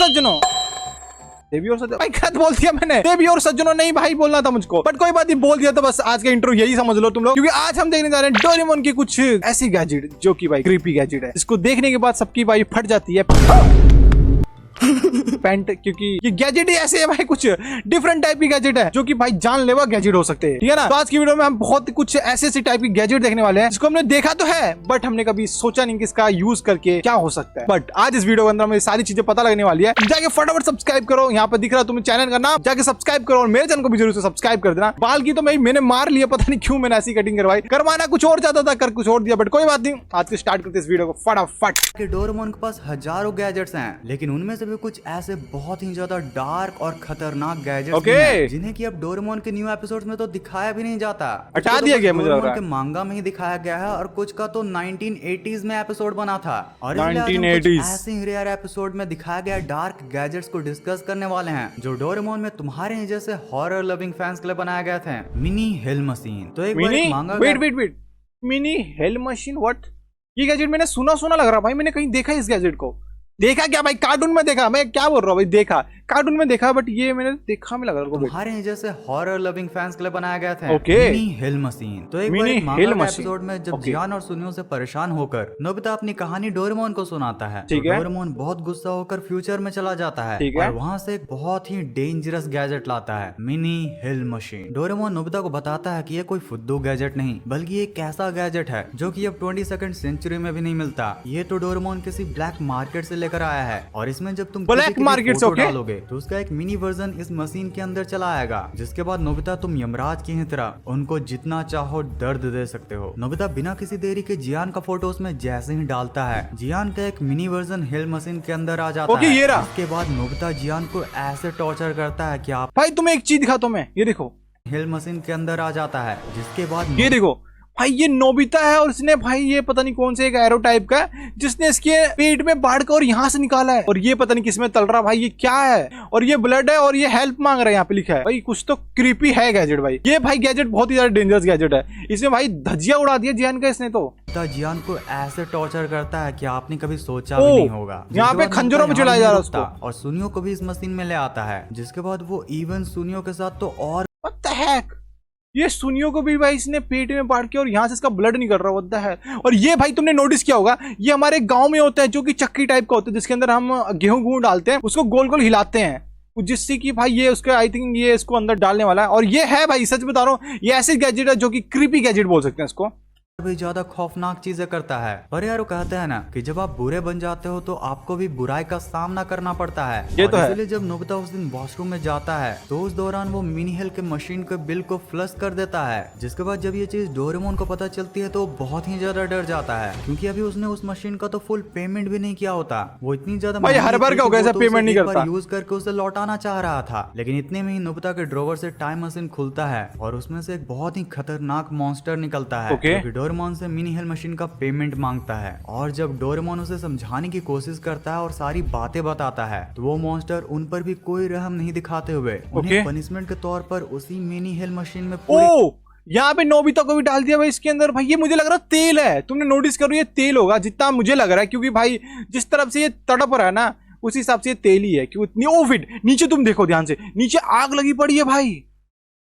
सज्जनों, देवी और सज्जनों, भाई गलत बोल दिया मैंने, देवी और सज्जनों नहीं भाई बोलना था मुझको, बट कोई बात नहीं, बोल दिया तो बस आज का इंट्रो यही समझ लो तुम लोग, क्योंकि आज हम देखने जा रहे हैं डोरेमोन की कुछ ऐसी गैजेट जो कि भाई क्रीपी गैजेट है, जिसको देखने के बाद सबकी भाई फट जाती है पैंट, क्योंकि ये गैजेट ही ऐसे है भाई, कुछ डिफरेंट टाइप की गैजेट है जो कि भाई जानलेवा गैजेट हो सकते हैं, ठीक है ना। तो आज की वीडियो में हम बहुत कुछ ऐसे टाइप की गैजेट देखने वाले हैं जिसको हमने देखा तो है, बट हमने कभी सोचा नहीं कि इसका यूज करके क्या हो सकता है। बट आज इस वीडियो के अंदर हमें सारी चीजें पता लगने वाली है। जाके फटाफट सब्सक्राइब करो, यहाँ पर दिख रहा है तुम्हें चैनल का नाम, जाके सब्सक्राइब करो और मेरे चैनल को भी जरूर से सब्सक्राइब कर देना। बाल की तो मैंने मार लिया, पता नहीं क्यों मैंने ऐसी कटिंग करवाई, करवाना कुछ और चाहता था, कर कुछ और दिया, बट कोई बात नहीं। आज से स्टार्ट करते इस वीडियो को फटाफट। डोरेमोन के पास हजारों गैजेट्स हैं, लेकिन उनमें से भी कुछ ऐसे बहुत ही ज्यादा डार्क और खतरनाक गैजेट्स हैं जिन्हें कि अब डोरेमोन के न्यू एपिसोड्स में तो दिखाया भी नहीं जाता, हटा दिया गया मुझे लग रहा है। के मांगा में ही दिखाया गया है और कुछ का तो 1980s में एपिसोड बना था, और 1980s ऐसे ही रेयर एपिसोड में दिखाया गया डार्क गैजेट्स को डिस्कस करने वाले हैं जो डोरेमोन में तुम्हारे ही जैसे हॉरर लविंग फैंस के लिए बनाए गए थे। मिनी हेल मशीन, तो एक बार मांगा वेट मिनी हेल मशीन, व्हाट? ये गैजेट मैंने सुना लग रहा भाई, मैंने कहीं देखा इस गैजेट को, देखा क्या भाई, कार्टून में देखा, मैं क्या बोल रहा हूँ भाई, देखा कार्टून में देखा, बट ये मैंने देखा में लग रहा है तुम्हारे जैसे हॉरर लविंग फैंस के लिए बनाया गया था। Okay. मिनी हिल मशीन, तो एक बार एक मांगा एपिसोड में जब जियान और सुनियो से परेशान होकर नोबिता अपनी कहानी डोरेमोन को सुनाता है, तो डोरेमोन बहुत गुस्सा होकर फ्यूचर में चला जाता है और वहाँ से एक बहुत ही डेंजरस गैजेट लाता है, मिनी हिल मशीन। डोरेमोन नोबिता को बताता है कि ये कोई फुद्दू गैजेट नहीं, बल्कि एक ऐसा गैजेट है जो कि अब 22nd सेंचुरी में भी नहीं मिलता। ये तो डोरेमोन किसी ब्लैक मार्केट से लेकर आया है, और इसमें जब तुम ब्लैक मार्केट से डालोगे तो उसका एक मिनी वर्जन इस मशीन के अंदर चला आएगा, जिसके बाद नोबिता तुम यमराज की ही तरह उनको जितना चाहो दर्द दे सकते हो। नोबिता बिना किसी देरी के जियान का फोटो उसमें जैसे ही डालता है, जियान का एक मिनी वर्जन हिल मशीन के अंदर आ जाता है। ये रहा। उसके बाद नोबिता जियान को ऐसे टॉर्चर करता है कि आप भाई तुम्हें एक चीज दिखाता हूं मैं, ये देखो हिल मशीन के अंदर आ जाता है, जिसके बाद ये देखो भाई, ये नोबिता है और इसने भाई ये पता नहीं कौन से एक एरो टाइप का है जिसने इसके पेट में बाढ़ कर और यहाँ से निकाला है, और ये पता नहीं किसमें तल रहा भाई, ये क्या है, और ये ब्लड है और ये हेल्प मांग रहा है, यहाँ पे लिखा है भाई, कुछ तो क्रीपी है गैजेट भाई। ये भाई गैजेट बहुत ही ज्यादा डेंजरस गैजेट है, इसमें भाई धज्जिया उड़ा दिया जियान का इसने, तो जियान को ऐसे टॉर्चर करता है कि आपने कभी सोचा भी नहीं होगा। यहाँ पे खंजरों में चलाया जा रहा है उसको, और सुनियो को भी इस मशीन में ले आता है, जिसके बाद वो इवन सुनियो के साथ तो और What the heck? ये सुनियो को भी भाई इसने पेट में बाढ़ के और यहाँ से इसका ब्लड निकल रहा होता है। और ये भाई तुमने नोटिस किया होगा, ये हमारे गांव में होता है जो कि चक्की टाइप का होता है, जिसके अंदर हम गेहूं डालते हैं, उसको गोल गोल हिलाते हैं, जिससे कि भाई ये उसका आई थिंक ये इसको अंदर डालने वाला है। और ये है भाई, सच बता रहा हूँ, ये ऐसी गैजेट है जो कि क्रीपी गैजेट बोल सकते हैं इसको, भी ज्यादा खौफनाक चीजें करता है। पर यार वो कहते हैं ना कि जब आप बुरे बन जाते हो तो आपको भी बुराई का सामना करना पड़ता है। ये तो है। इसलिए जब नोबिता उस दिन वॉशरूम में जाता है तो उस दौरान वो मिनी हेल के मशीन के बिल को फ्लश कर देता है, जिसके बाद जब ये चीज डोरेमोन को पता चलती है तो बहुत ही ज्यादा डर जाता है, क्योंकि अभी उसने उस मशीन का तो फुल पेमेंट भी नहीं किया होता। वो इतनी ज्यादा हर बार का पेमेंट नहीं करता, यूज करके उसे लौटाना चाह रहा था। लेकिन इतने में ही नोबिता के ड्रॉवर से टाइम मशीन खुलता है और उसमें से एक बहुत ही खतरनाक मॉन्स्टर निकलता है, जो डोरेमोन से मिनी मशीन का पेमेंट मांगता है। और जब डोरेमोन उसे समझाने की कोशिश करता है और सारी बातें बताता है, तो वो मॉन्स्टर उन पर भी कोई रहम नहीं दिखाते हुए उन्हें पनिशमेंट के तौर पर उसी मिनी हेल मशीन में यहाँ पे नोबिता को भी डाल दिया भाई इसके अंदर। भाई ये मुझे लग रहा है तेल है, तुमने नोटिस करो ये तेल होगा जितना मुझे लग रहा है, क्योंकि भाई जिस तरफ से ये तड़प रहा है ना उस हिसाब से ये तेल ही है। क्यों इतनी ओविड, नीचे तुम देखो ध्यान से, नीचे आग लगी पड़ी है भाई,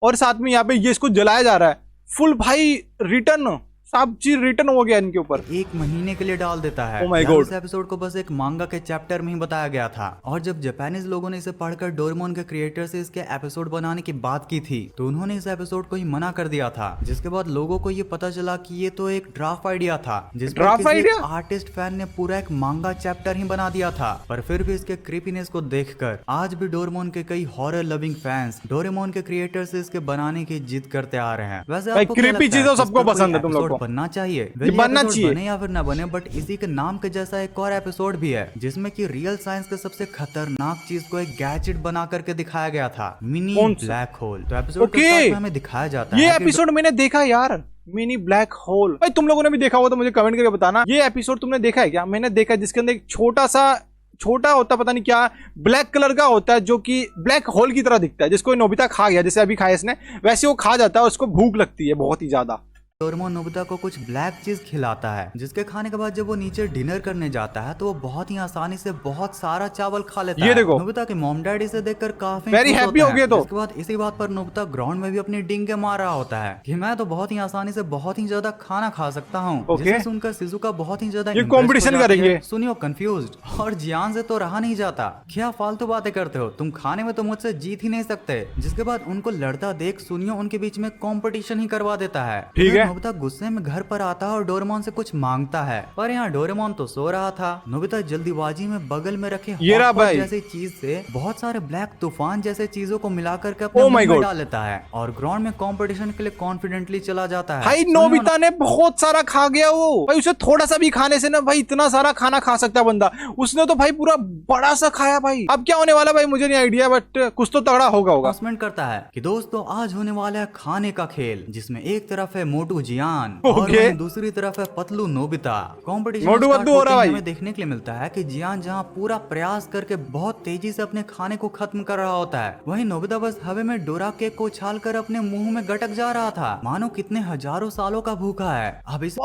और साथ में यहाँ पे ये इसको जलाया जा रहा है फुल भाई, रिटर्न सब चीज रिटर्न हो गया इनके ऊपर, 1 महीने के लिए डाल देता है। इस एपिसोड को बस एक मांगा के चैप्टर में ही बताया गया था, और जब जापानीज लोगों ने इसे पढ़कर डोरेमोन के क्रिएटर से इसके एपिसोड बनाने की बात की थी, तो उन्होंने इस एपिसोड को ही मना कर दिया था। जिसके बाद लोगों को ये पता चला कि ये तो एक ड्राफ्ट आइडिया था, जिसमें आर्टिस्ट फैन ने पूरा एक मांगा चैप्टर ही बना दिया था। पर फिर भी इसके क्रीपीनेस को देखकर आज भी डोरेमोन के कई हॉरर लविंग फैंस डोरेमोन के क्रिएटर से इसके बनाने की जिद करते आ रहे हैं। वैसे क्रीपी चीजें सबको पसंद है, तुम लोगों को बनना चाहिए, बनना चाहिए, बने या फिर ना बने, बट इसी के नाम के जैसा एक और एपिसोड भी है जिसमें कि रियल साइंस के सबसे खतरनाक चीज को एक गैजेट बना करके दिखाया गया था, मिनी ब्लैक होल। तो एपिसोड के स्टार्ट में हमें दिखाया जाता है, ये एपिसोड मैंने देखा यार, मिनी ब्लैक होल। भाई तुम लोगों ने भी देखा हो तो मुझे कमेंट करके बताना, ये एपिसोड तुमने देखा है क्या? मैंने देखा, जिसके अंदर एक छोटा होता पता नहीं क्या ब्लैक कलर का होता है, जो कि ब्लैक होल की तरह दिखता है, जिसको नोबिता खा गया, जैसे अभी खाया इसने, वैसे वो खा जाता है, उसको भूख लगती है बहुत ही ज्यादा, डोरेमोन नोबिता को कुछ ब्लैक चीज खिलाता है, जिसके खाने के बाद जब वो नीचे डिनर करने जाता है तो वो बहुत ही आसानी से बहुत सारा चावल खा लेता ये है। देखो नोबिता के मॉम डैडी से देखकर काफी वेरी खुश हैप्पी होते हो गए हैं। तो इसके बाद इसी बात पर नोबिता ग्राउंड में भी अपनी डिंगे मार रहा होता है कि मैं तो बहुत ही आसानी से बहुत ही ज्यादा खाना खा सकता हूँ। जिसे सुनकर शिजुका बहुत ही ज्यादा ये कंपटीशन करेंगे। सुनियो कंफ्यूज्ड और जियान से तो रहा नहीं जाता, क्या फालतू बातें करते हो तुम, खाने में तो मुझसे जीत ही नहीं सकते। जिसके बाद उनको लड़ता देख सुनियो उनके बीच में कंपटीशन ही करवा देता है। ठीक है। नोबिता गुस्से में घर पर आता है और डोरेमोन से कुछ मांगता है, पर यहाँ डोरेमोन तो सो रहा था। नोबिता जल्दीबाजी में बगल में रखे ये रहा हॉट पॉट भाई। जैसी चीज से बहुत सारे ब्लैक तूफान जैसे चीजों को मिला करके अपने Oh मुंह my में God। डाल लेता है और ग्राउंड में कंपटीशन के लिए कॉन्फिडेंटली चला जाता है। भाई सुनियो नोबिता ने बहुत सारा खा गया वो भाई, उसे थोड़ा सा भी खाने से ना भाई इतना सारा खाना खा सकता है बंदा, उसने तो भाई पूरा बड़ा सा खाया भाई। अब क्या होने वाला भाई मुझे नहीं आइडिया, बट कुछ तो तगड़ा होगा। अनाउंसमेंट करता है कि दोस्तों आज होने वाला है खाने का खेल, जिसमें एक तरफ है मोटू जियान और वहीं दूसरी तरफ है पतलू नोबिता। कंपटीशन मोटू बद्दू हो रहा है भाई। हमें देखने के लिए मिलता है कि जियान जहां पूरा प्रयास करके बहुत तेजी से अपने खाने को खत्म कर रहा होता है, वहीं नोबिता बस हवा में डोरा केक को उछाल कर अपने मुंह में गटक जा रहा था, मानो कितने हजारों सालों का भूखा है। अब इस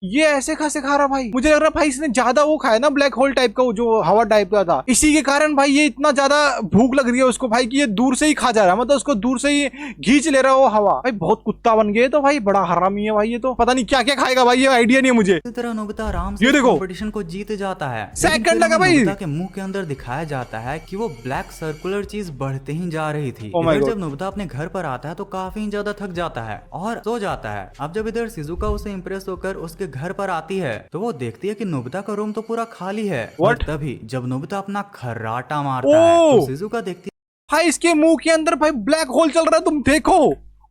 ये ऐसे खासे खा रहा भाई, मुझे लग रहा भाई इसने ज्यादा वो खाया ना ब्लैक होल टाइप का, वो जो हवा टाइप का था, इसी के कारण भाई ये इतना ज्यादा भूख लग रही है उसको भाई कि ये दूर से ही खा जा रहा है, मतलब उसको दूर से ही खींच ले रहा है वो हवा। भाई बहुत कुत्ता बन गया तो भाई, बड़ा हरामी है भाई ये तो, पता नहीं क्या क्या खाएगा भाई, ये आइडिया नहीं है मुझे। इसी तरह नोबिता आराम से कंपटीशन को जीत जाता है। सेकंड लगा भाई। नोबिता के मुंह के अंदर दिखाया जाता है कि वो ब्लैक सर्कुलर चीज बढ़ते ही जा रही थी। इधर जब नोबिता अपने घर पर आता है तो काफी ज्यादा थक जाता है और सो जाता है। अब जब इधर शिजुका उसे इम्प्रेस होकर उसके घर पर आती है तो वो देखती है कि नोबिता का रूम तो पूरा खाली है। और तभी जब नोबिता अपना खर्राटा मारता है तो शिजुका देखती है भाई इसके मुंह के अंदर भाई ब्लैक होल चल रहा है, तुम देखो।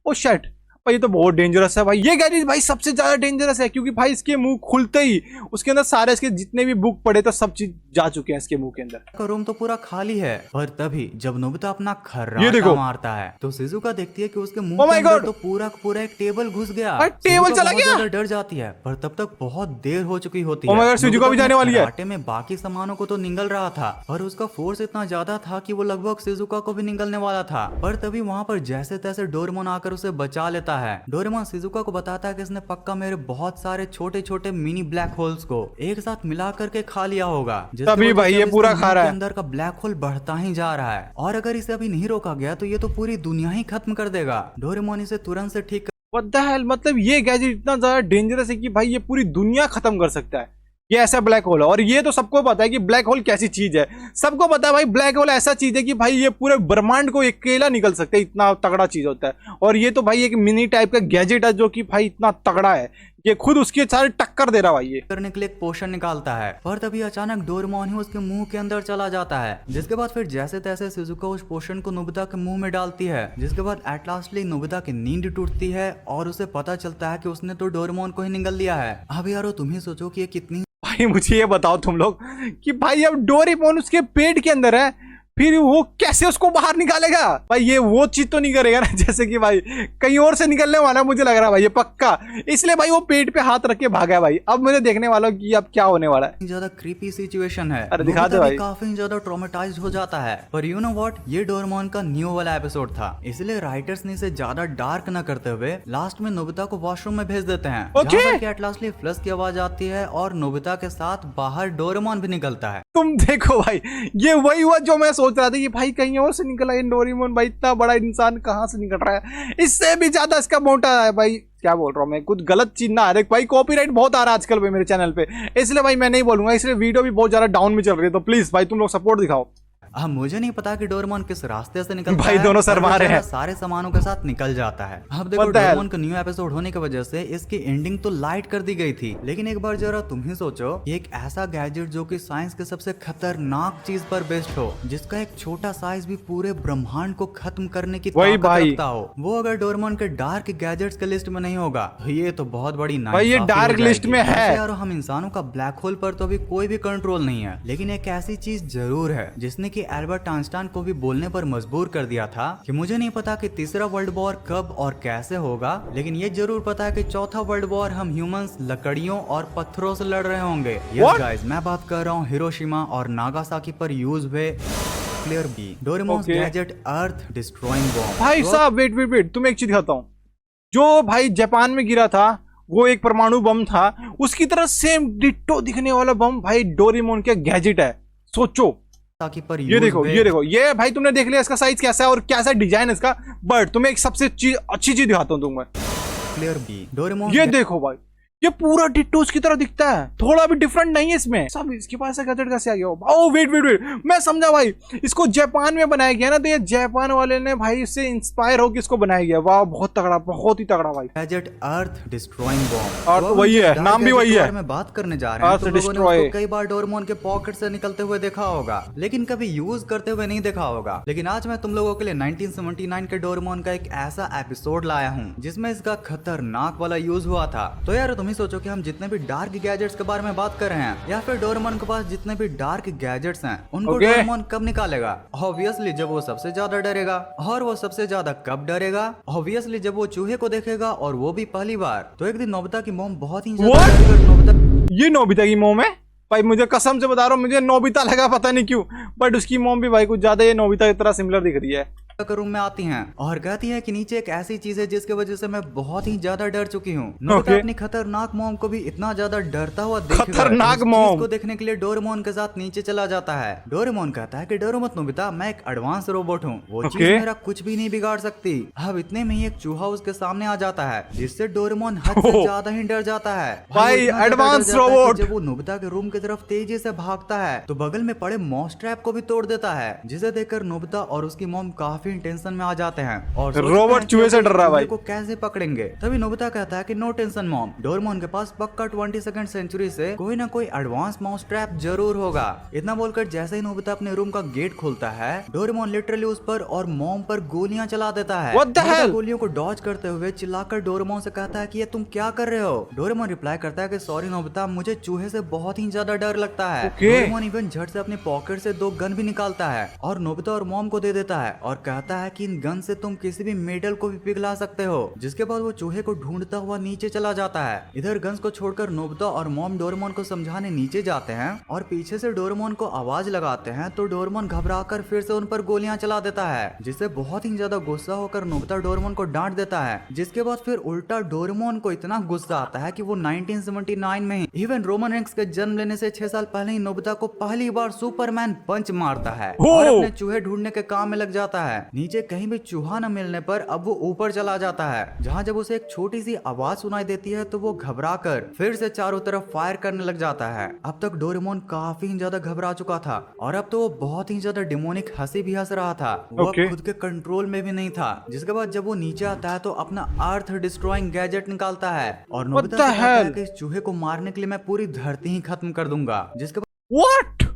ओ शिट भाई ये तो बहुत डेंजरस है भाई, ये गैजेट भाई सबसे ज्यादा डेंजरस है, क्योंकि भाई इसके मुंह खुलते ही उसके अंदर सारे इसके जितने भी बुक पड़े तो सब चीज जा चुके हैं इसके मुंह के अंदर। का रूम तो पूरा खाली है। पर तभी जब नोबिता अपना खर्राटा मारता है तो शिजुका देखती है कि उसके मुंह के अंदर तो पूरा एक टेबल घुस गया। टेबल चला गया। डर जाती है, पर तब तक बहुत देर हो चुकी होती है। शिजुका भी जाने वाली है। खर्राटे में बाकी सामानों को तो निगल रहा था, पर उसका फोर्स इतना ज्यादा था कि वो लगभग शिजुका को भी निगलने वाला था। पर तभी वहाँ पर जैसे तैसे डोरेमोन आकर उसे बचा लेता है। डोरेमोन शिजुका को बताता है कि इसने पक्का मेरे बहुत सारे छोटे छोटे मिनी ब्लैक होल्स को एक साथ मिला करके खा लिया होगा, तभी भाई ये पूरा खा रहा है। अंदर का ब्लैक होल बढ़ता ही जा रहा है और अगर इसे अभी नहीं रोका गया तो ये तो पूरी दुनिया ही खत्म कर देगा। डोरेमोन इसे तुरंत से ठीक What the hell? मतलब ये गैजेट इतना ज्यादा डेंजरस है कि भाई ये पूरी दुनिया खत्म कर सकता है, ये ऐसा ब्लैक होल है। और ये तो सबको पता है कि ब्लैक होल कैसी चीज है, सबको पता है भाई ब्लैक होल ऐसा चीज है कि भाई ये पूरे ब्रह्मांड को अकेला निकल सकता है, इतना तगड़ा चीज होता है। और ये तो भाई एक मिनी टाइप का गैजेट है जो कि भाई इतना तगड़ा है, ये खुद उसके सारे टक्कर दे रहा भाई। ये करने के लिए एक पोशन निकालता है और तभी अचानक डोरेमोन ही उसके मुंह के अंदर चला जाता है। जिसके बाद फिर जैसे तैसे शिजुका उस पोशन को नोबिता के मुंह में डालती है। जिसके बाद एट लास्टली नोबिता की नींद टूटती है और उसे पता चलता है कि उसने तो डोरेमोन को ही निगल लिया है। अब यारो तुम ही सोचो कि ये कितनी, भाई मुझे ये बताओ तुम लोग कि भाई अब डोरेमोन उसके पेट के अंदर है, फिर वो कैसे उसको बाहर निकालेगा भाई? ये वो चीज तो नहीं करेगा ना जैसे कि भाई कहीं और से निकलने वाला मुझे लग रहा है भाई ये पक्का, इसलिए भाई वो पेट पे हाथ रख के भागा है भाई। अब मुझे देखने वाला कि अब क्या होने वाला है। ज्यादा क्रीपी सिचुएशन है, अरे दिखा दे भाई। काफी ज्यादा ट्रॉमेटाइज्ड हो जाता है। पर यू नो व्हाट, ये डोरेमोन का न्यू वाला एपिसोड था, इसलिए राइटर्स ने इसे ज्यादा डार्क न करते हुए लास्ट में नोबिता को वॉशरूम में भेज देते हैं। एट लास्टली फ्लश की आवाज आती है और नोबिता के साथ बाहर डोरेमोन भी निकलता है। तुम देखो भाई ये वही हुआ जो मैं सोच रहा था कि भाई कहीं और से निकला है डोरेमोन, भाई इतना बड़ा इंसान कहाँ से निकल रहा है, इससे भी ज्यादा इसका मोटा है भाई। क्या बोल रहा हूँ मैं, कुछ गलत चीज ना आ रहा है भाई, कॉपीराइट बहुत आ रहा है आजकल मेरे चैनल पे, इसलिए भाई मैं नहीं बोलूंगा, इसलिए वीडियो भी बहुत ज्यादा डाउन में चल रही है, तो प्लीज भाई तुम लोग सपोर्ट दिखाओ। अब मुझे नहीं पता कि डोरेमोन किस रास्ते से निकलता भाई है, दोनों शर्मा रहे हैं, सारे सामानों के साथ निकल जाता है। अब देखो डोरेमोन का न्यू एपिसोड होने की वजह से इसकी एंडिंग तो लाइट कर दी गई थी, लेकिन एक बार जरा तुम ही सोचो, एक ऐसा गैजेट जो कि साइंस के सबसे खतरनाक चीज पर बेस्ड हो, जिसका एक छोटा साइज भी पूरे ब्रह्मांड को खत्म करने की ताकत रखता हो, वो अगर डोरेमोन के डार्क गैजेट्स के लिस्ट में नहीं होगा तो ये तो बहुत बड़ी भाई ये डार्क लिस्ट में है यार। हम इंसानों का ब्लैक होल पर तो अभी कोई भी कंट्रोल नहीं है, लेकिन एक ऐसी चीज जरूर है जिसने की एल्बर्ट आइंस्टाइन को भी बोलने पर मजबूर कर दिया था कि मुझे नहीं पता कि तीसरा वर्ल्ड वॉर कब और कैसे होगा, लेकिन ये जरूर पता है कि चौथा वर्ल्ड वॉर हम ह्यूमंस लकड़ियों और पत्थरों से लड़ रहे होंगे। यस गाइस, मैं बात कर रहा हूँ हिरोशिमा और नागासाकी पर यूज हुए न्यूक्लियर बी डोरेमोन गैजेट अर्थ डिस्ट्रॉइंग बॉम्ब। भाई साहब वेट तुम्हें एक चीज दिखाता हूँ, जो भाई जापान में गिरा था वो एक परमाणु बम था, उसकी तरह सेम डिट्टो दिखने वाला बम भाई डोरेमोन के गैजेट है। सोचो, ताकि पर ये देखो ये भाई तुमने देख लिया इसका साइज कैसा है और कैसा डिजाइन इसका। बट तुम्हें एक सबसे अच्छी चीज दिखाता हूँ तुम्हें, क्लियर बी डोरेमोन। ये देखो भाई, ये पूरा डिट्टो की तरह दिखता है, थोड़ा भी डिफरेंट नहीं है इसमें। सब इसके पास गैजेट कैसे आ गया? ओह वेट, मैं समझा भाई, इसको जापान में बनाया गया ना, तो ये जापान वाले ने भाई इससे इंस्पायर होकर इसको बनाया गया। वाह बहुत तगड़ा, बहुत ही तगड़ा भाई। गैजेट अर्थ डिस्ट्रॉइंग बॉम्ब, अर्थ वही है, नाम भी वही है। मैं बात करने जा रहे हैं, अर्थ डिस्ट्रॉय। कई बार डोरेमोन के पॉकेट से निकलते हुए देखा होगा, लेकिन कभी यूज करते हुए नहीं देखा होगा। लेकिन आज मैं तुम लोगों के लिए 1979 के डोरेमोन का एक ऐसा एपिसोड लाया हूँ जिसमें इसका खतरनाक वाला यूज हुआ था। तो यार तुम ही सोचो कि हम जितने भी डार्क गैजेट्स के बारे में बात कर रहे हैं, या फिर डोरेमोन के पास जितने भी डार्क गैजेट्स हैं, उनको डोरेमोन कब निकालेगा? ऑब्वियसली जब वो सबसे ज्यादा डरेगा। और वो सबसे ज्यादा कब डरेगा? ऑब्वियसली जब वो चूहे को देखेगा, और वो भी पहली बार। तो एक दिन नोबिता की मॉम बहुत ही ये नोबिता की मॉम है भाई, मुझे कसम से बता रहा हूँ, मुझे नोबिता लगा पता नहीं क्यों, बट उसकी मॉम भी भाई कुछ ज्यादा ये नोबिता की तरह सिमिलर दिख रही है। रूम में आती हैं और कहती हैं कि नीचे एक ऐसी चीज है जिसकी वजह से मैं बहुत ही ज्यादा डर चुकी हूँ। नोबिता अपनी खतरनाक मॉम को भी इतना ज्यादा डरता हुआ खतरनाक मॉम को देखने के लिए डोरेमोन के साथ नीचे चला जाता है। डोरेमोन कहता है कि डरो मत नोबिता, मैं एक एडवांस रोबोट हूँ, वो चीज मेरा कुछ भी नहीं बिगाड़ सकती। अब इतने में ही एक चूहा उसके सामने आ जाता है, जिससे डोरेमोन हद से ज्यादा ही डर जाता है। भाई एडवांस रोबोट। जब वो नोबिता के रूम की तरफ तेजी से भागता है तो बगल में पड़े मॉस ट्रैप को भी तोड़ देता है, जिसे देखकर नोबिता और उसकी मॉम काफी टेंशन में आ जाते हैं और रोबोट चूहे से डर रहा है भाई, को कैसे पकड़ेंगे। तभी नोबिता कहता है कि नो टेंशन मॉम, डोरेमोन के पास पक्का 22nd सेंचुरी से कोई ना कोई एडवांस माउस ट्रैप जरूर होगा। इतना बोलकर जैसे ही नोबिता अपने रूम का गेट खोलता है, डोरेमोन लिटरली उस पर और मॉम पर गोलियां चला देता है। गोलियों को डॉज करते हुए चिल्लाकर डोरेमोन से कहता है कि ये तुम क्या कर रहे हो? डोरेमोन रिप्लाई करता है कि सॉरी नोबिता, मुझे चूहे से बहुत ही ज्यादा डर लगता है। डोरेमोन इवन झट से अपने पॉकेट से 2 गन भी निकालता है और नोबिता और मॉम को दे देता है और कहता है कि इन गन से तुम किसी भी मेटल को भी पिघला सकते हो। जिसके बाद वो चूहे को ढूंढता हुआ नीचे चला जाता है। इधर गन्स को छोड़कर नोबिता और मॉम डोरेमोन को समझाने नीचे जाते हैं और पीछे से डोरेमोन को आवाज लगाते हैं, तो डोरेमोन घबराकर फिर से उन पर गोलियां चला देता है, जिससे बहुत ही ज्यादा गुस्सा होकर नोबिता डोरेमोन को डांट देता है। जिसके बाद फिर उल्टा डोरेमोन को इतना गुस्सा आता है कि वो 1979 में ही इवन रोमन रेंक्स के जन्म लेने से 6 साल पहले ही नोबिता को पहली बार सुपरमैन पंच मारता है और अपने चूहे ढूंढने के काम में लग जाता है। नीचे कहीं भी चूहा न मिलने पर अब वो ऊपर चला जाता है, जहाँ जब उसे एक छोटी सी आवाज सुनाई देती है तो वो घबराकर फिर से चारों तरफ फायर करने लग जाता है। अब तक डोरेमोन काफी ज्यादा घबरा चुका था और अब तो वो बहुत ही ज्यादा डिमोनिक हंसी भी हंस रहा था। वो अब खुद के कंट्रोल में भी नहीं था। जिसके बाद जब वो नीचे आता है तो अपना अर्थ डिस्ट्रॉइंग गैजेट निकालता है और नोबिता से कहता है कि इस चूहे को मारने के लिए मैं पूरी धरती ही खत्म कर दूंगा। जिसके What?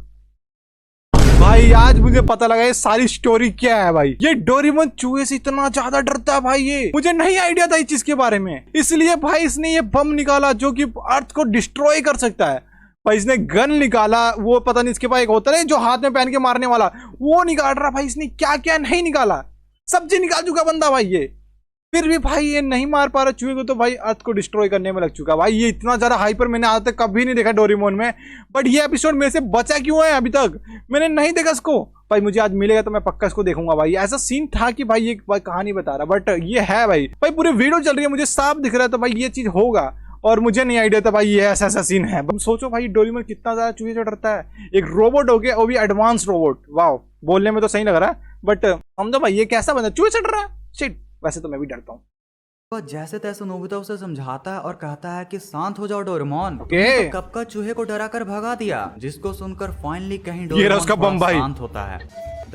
भाई आज मुझे पता लगा ये सारी स्टोरी क्या है भाई। ये डोरेमोन चूहे से इतना ज्यादा डरता है भाई, ये मुझे नहीं आइडिया था इस चीज के बारे में। इसलिए भाई इसने ये बम निकाला जो कि अर्थ को डिस्ट्रॉय कर सकता है। भाई इसने गन निकाला, वो पता नहीं इसके पास एक होता है जो हाथ में पहन के मारने वाला, वो निकाल रहा। भाई इसने क्या क्या नहीं निकाला, सब्जी निकाल चुका बंदा भाई ये। फिर भी भाई ये नहीं मार पा रहा चूहे को, तो भाई अर्थ को डिस्ट्रॉय करने में लग चुका। भाई ये इतना ज्यादा हाइपर मैंने आज तक कभी नहीं देखा डोरेमोन में। बट ये एपिसोड मेरे से बचा क्यों है अभी तक, मैंने नहीं देखा इसको। भाई मुझे आज मिलेगा तो मैं पक्का इसको देखूंगा भाई। ऐसा सीन था कि भाई ये भाई कहानी बता रहा, बट ये है भाई पूरी वीडियो चल रही है, मुझे साफ दिख रहा है, तो भाई ये चीज होगा। और मुझे नहीं आइडिया था भाई ये ऐसा सीन है। सोचो भाई डोरेमोन कितना ज्यादा चूहे से डरता है, एक रोबोट हो गया, वो भी एडवांस रोबोट। वाह, बोलने में तो सही लग रहा है, बट समझो भाई ये कैसा बंदा चूहे से डर रहा है। शिट, वैसे तो मैं भी डरता हूँ। जैसे तैसे नोबिता उसे समझाता है और कहता है कि शांत हो जाओ डोरेमोन, तो कब का चूहे को डरा कर भगा दिया। जिसको सुनकर फाइनली कहीं डोरेमोन उसका बम भाई शांत होता है।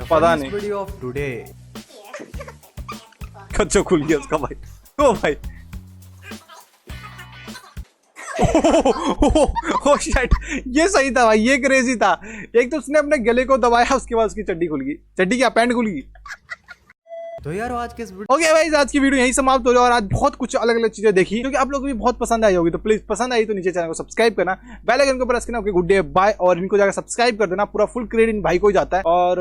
पता नहीं वीडियो ऑफ टुडे कच्चा खुल गया उसका भाई। ओ भाई ओह शिट, ये सही था भाई, ये क्रेजी था। एक तो उसने अपने गले को दबाया, उसके बाद उसकी चड्डी खुल गई। चड्डी क्या, पैंट खुल गई। तो यार आज के ओके भाई, आज की वीडियो यही समाप्त हो रही है। और आज बहुत कुछ अलग अलग चीजें देखी क्योंकि आप लोगों को भी बहुत पसंद आई होगी। तो प्लीज पसंद आई तो नीचे चैनल को सब्सक्राइब करना, बेल आइकन को प्रेस करना। Okay, good day, bye. और इनको जाकर सब्सक्राइब कर देना, पूरा फुल क्रेडिट इन भाई को ही जाता है। और